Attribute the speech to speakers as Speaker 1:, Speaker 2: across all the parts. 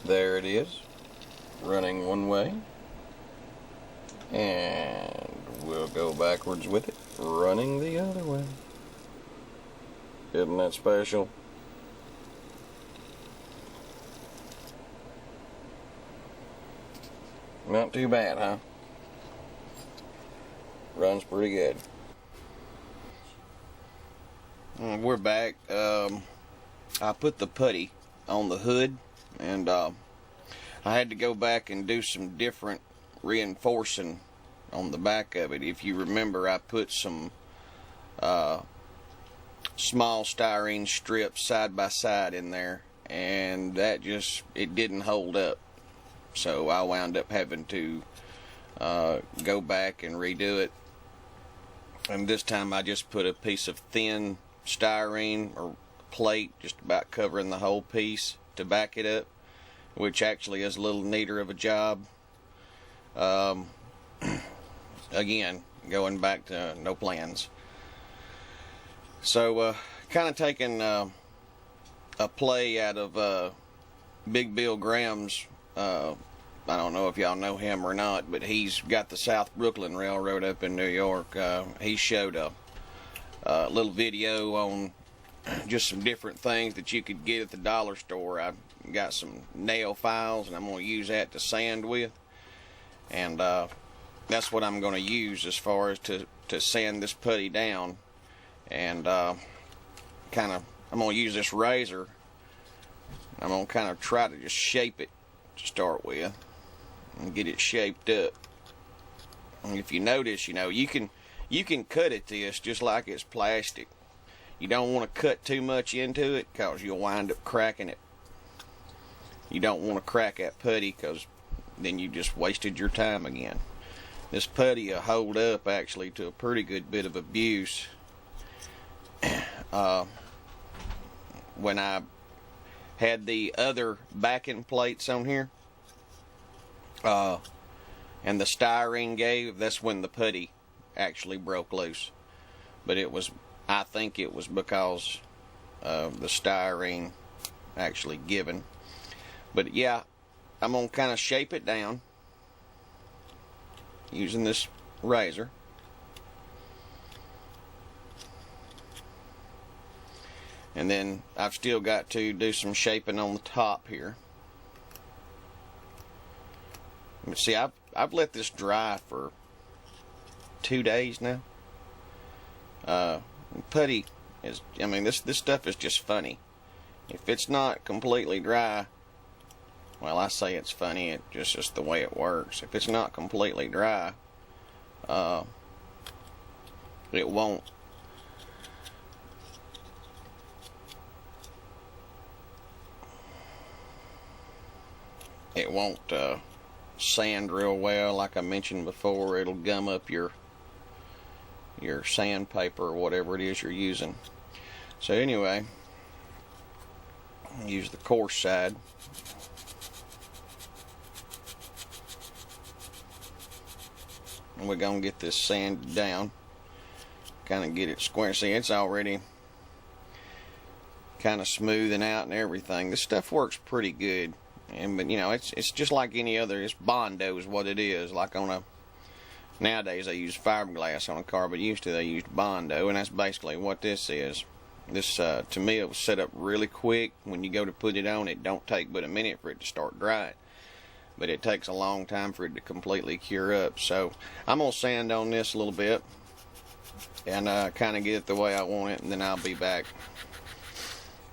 Speaker 1: There it is, running one way, and we'll go backwards with it, running the other way. Isn't that special? Not too bad, huh? Runs pretty good. We're back. I put the putty on the hood, and I had to go back and do some different reinforcing on the back of it. If you remember, I put some small styrene strips side by side in there, and that it didn't hold up. So I wound up having to go back and redo it. And this time I just put a piece of thin styrene or plate just about covering the whole piece to back it up, which actually is a little neater of a job. Again, going back to no plans. So kind of taking a play out of Big Bill Graham's. I don't know if y'all know him or not, but he's got the South Brooklyn Railroad up in New York. He showed a little video on just some different things that you could get at the dollar store. I got some nail files, and I'm going to use that to sand with. And that's what I'm going to use as far as to sand this putty down. And I'm going to use this razor. I'm going to kind of try to just shape it to start with and get it shaped up. And if you notice, you can cut at this just like it's plastic. You don't want to cut too much into it because you'll wind up cracking it. You don't want to crack that putty because then you just wasted your time again. This putty will hold up actually to a pretty good bit of abuse. When I had the other backing plates on here, and the styrene gave, that's when the putty actually broke loose. But I think it was because of the styrene actually giving. But yeah, I'm going to kind of shape it down using this razor. And then I've still got to do some shaping on the top here. But see, I've let this dry for 2 days now. Putty is, this stuff is just funny. If it's not completely dry, well, I say it's funny, it's just the way it works. If it's not completely dry, it won't sand real well. Like I mentioned before, it'll gum up your sandpaper or whatever it is you're using. So anyway, use the coarse side. And we're gonna get this sanded down, kind of get it square. See, it's already kind of smoothing out and everything. This stuff works pretty good. But it's just like any other. It's Bondo is what it is. Like nowadays they use fiberglass on a car, but used to they used Bondo, and that's basically what this is. This to me, it was set up really quick. When you go to put it on, it don't take but a minute for it to start drying, but it takes a long time for it to completely cure up. So I'm gonna sand on this a little bit and kind of get it the way I want it, and then I'll be back.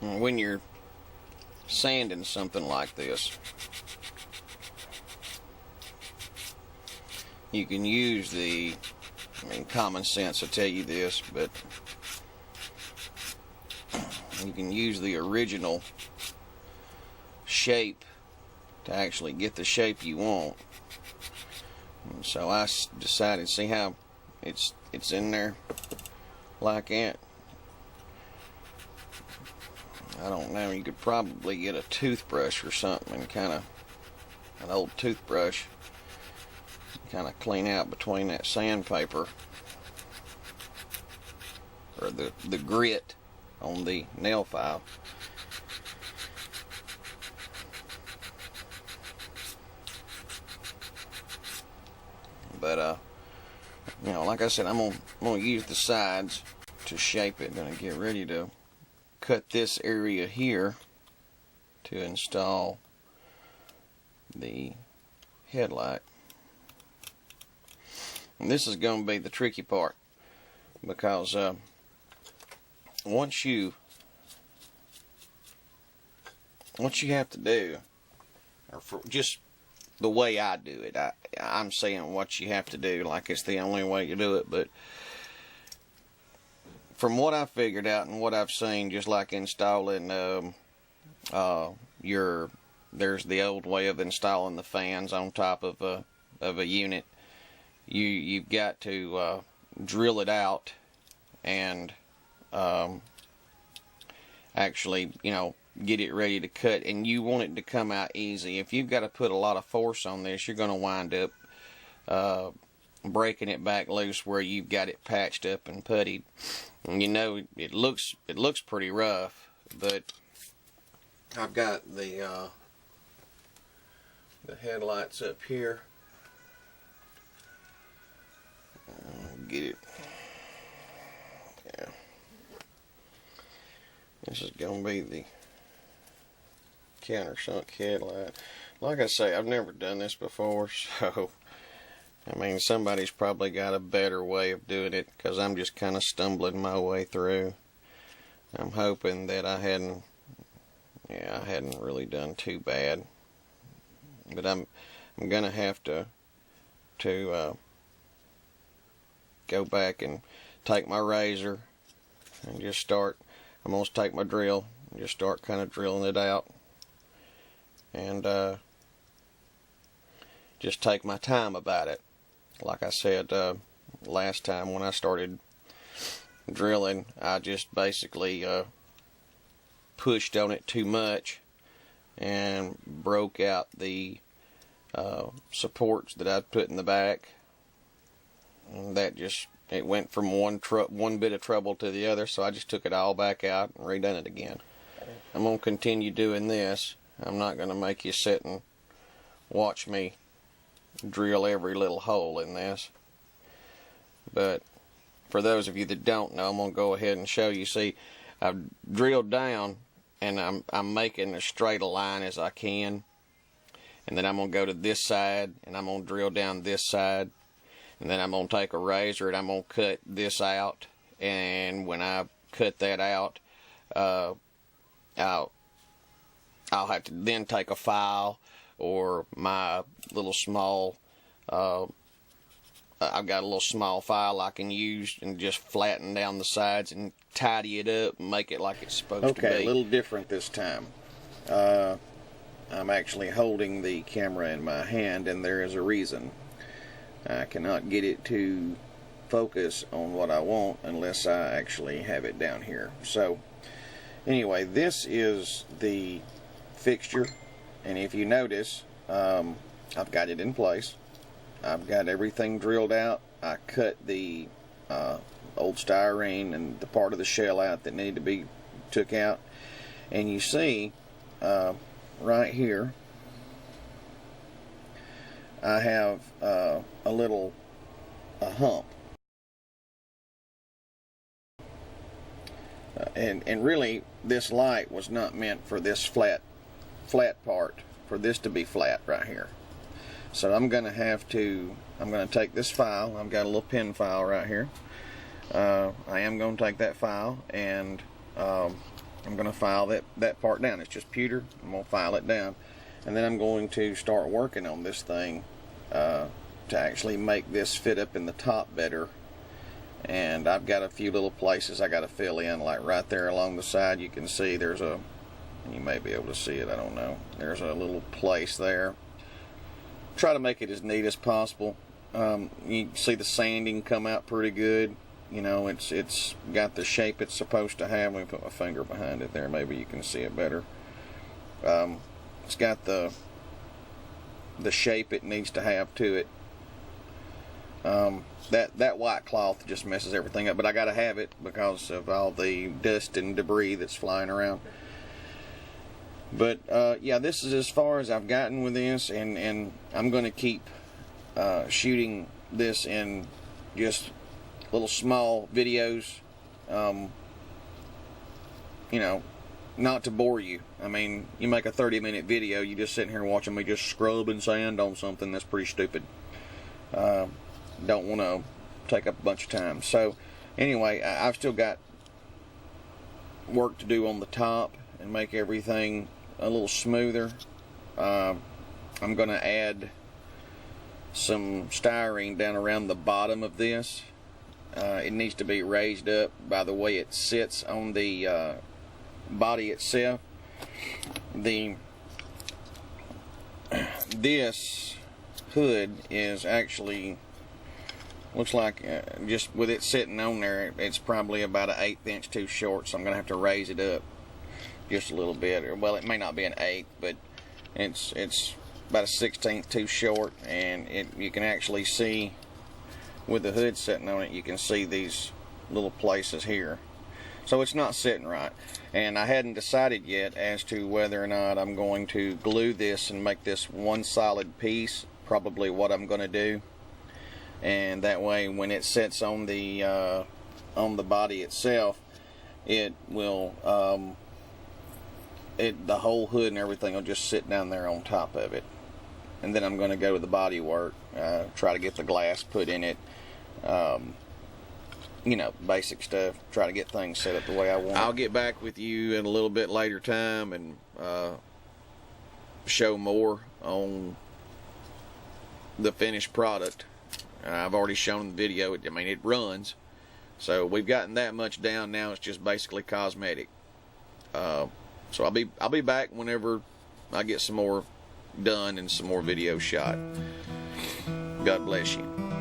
Speaker 1: When you're sanding something like this, you can use common sense will tell you this, but you can use the original shape to actually get the shape you want. And so I decided, see how it's in there like that. I don't know, you could probably get a toothbrush or something and an old toothbrush, kind of clean out between that sandpaper or the grit on the nail file. But you know, like I said, I'm gonna use the sides to shape it. Gonna get ready to cut this area here to install the headlight. And this is going to be the tricky part, because once you have to do, or for just the way I do it, I'm saying what you have to do like it's the only way you do it, but from what I figured out and what I've seen, just like installing there's the old way of installing the fans on top of a unit. You've got to drill it out and actually, you know, get it ready to cut, and you want it to come out easy. If you've got to put a lot of force on this, you're going to wind up breaking it back loose where you've got it patched up and puttied. And you know, it looks pretty rough, but I've got the headlights up here. Get it. Yeah. This is going to be the countersunk headlight. Like I say, I've never done this before, so I mean, somebody's probably got a better way of doing it, because I'm just kind of stumbling my way through. I'm hoping that I hadn't really done too bad, but I'm gonna have to go back and take my razor and just start. I'm gonna take my drill and just start kind of drilling it out, and just take my time about it. Like I said last time when I started drilling, I just basically pushed on it too much and broke out the supports that I'd put in the back, and that just, it went from one bit of trouble to the other, so I just took it all back out and redone it again. I'm going to continue doing this. I'm not going to make you sit and watch me drill every little hole in this, but for those of you that don't know, I'm going to go ahead and show you. See, I've drilled down, and I'm making as straight a line as I can, and then I'm going to go to this side, and I'm going to drill down this side, and then I'm going to take a razor and I'm going to cut this out, and when I cut that out, I'll have to then take a file or my little small, I've got a little small file I can use and just flatten down the sides and tidy it up and make it like it's supposed to be. Okay, a little different this time. I'm actually holding the camera in my hand, and there is a reason. I cannot get it to focus on what I want unless I actually have it down here. So anyway, this is the fixture, and if you notice, I've got it in place. I've got everything drilled out. I cut the old styrene and the part of the shell out that needed to be took out, and you see right here I have a little hump, and really this light was not meant for this flat part, for this to be flat right here. So I'm going to take this file. I've got a little pin file right here. I am going to take that file, and I'm going to file that part down. It's just pewter. I'm going to file it down, and then I'm going to start working on this thing to actually make this fit up in the top better. And I've got a few little places I got to fill in, like right there along the side. You can see there's a, you may be able to see it, I don't know. There's a little place there. Try to make it as neat as possible. You can see the sanding come out pretty good. You know, it's got the shape it's supposed to have. Let me put my finger behind it there. Maybe you can see it better. It's got the shape it needs to have to it. That white cloth just messes everything up, but I got to have it because of all the dust and debris that's flying around. But yeah, this is as far as I've gotten with this, and I'm going to keep shooting this in just little small videos, you know, not to bore you. I mean, you make a 30-minute video, you just sitting here watching me just scrubbing sand on something, that's pretty stupid. Don't want to take up a bunch of time. So anyway, I've still got work to do on the top and make everything a little smoother. I'm going to add some styrene down around the bottom of this. It needs to be raised up by the way it sits on the body itself. This hood is actually, looks like, just with it sitting on there, it's probably about an 1/8 inch too short, so I'm going to have to raise it up just a little bit. Or, well, it may not be an 1/8, but it's about a 1/16 too short, and you can actually see, with the hood sitting on it, you can see these little places here. So it's not sitting right, and I hadn't decided yet as to whether or not I'm going to glue this and make this one solid piece. Probably what I'm going to do, and that way when it sits on the body itself, it will the whole hood and everything will just sit down there on top of it. And then I'm going to go with the body work, try to get the glass put in it, you know, basic stuff, try to get things set up the way I want. I'll get back with you in a little bit later time and show more on the finished product. I've already shown the video. I mean, it runs, so we've gotten that much down. Now it's just basically cosmetic. So I'll be back whenever I get some more done and some more videos shot. God bless you.